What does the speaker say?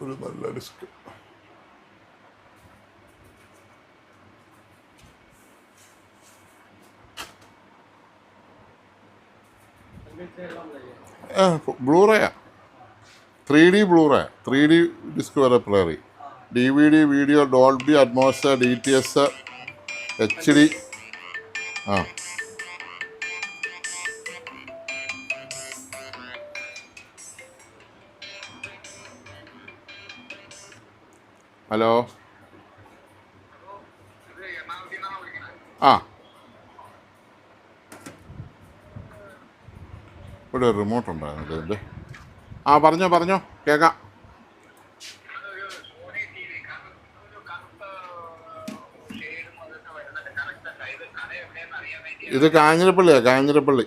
ഒരു നല്ല ഡിസ്ക്. ബ്ലൂറേയാ, 3D ബ്ലൂറേ, 3D ഡിസ്ക് വരെ പ്ലെയർ ചെയ്യും. DVD, video, Dolby Atmos, DTS, HD. ആ ഹലോ. ആ ഇവിടെ ഒരു റിമോട്ട് ഉണ്ടായിരുന്നു ഇതിൻ്റെ. ആ പറഞ്ഞോ കേൾക്കാം. ഇത് കാഞ്ഞിരപ്പള്ളിയാണ്, കാഞ്ഞിരപ്പള്ളി.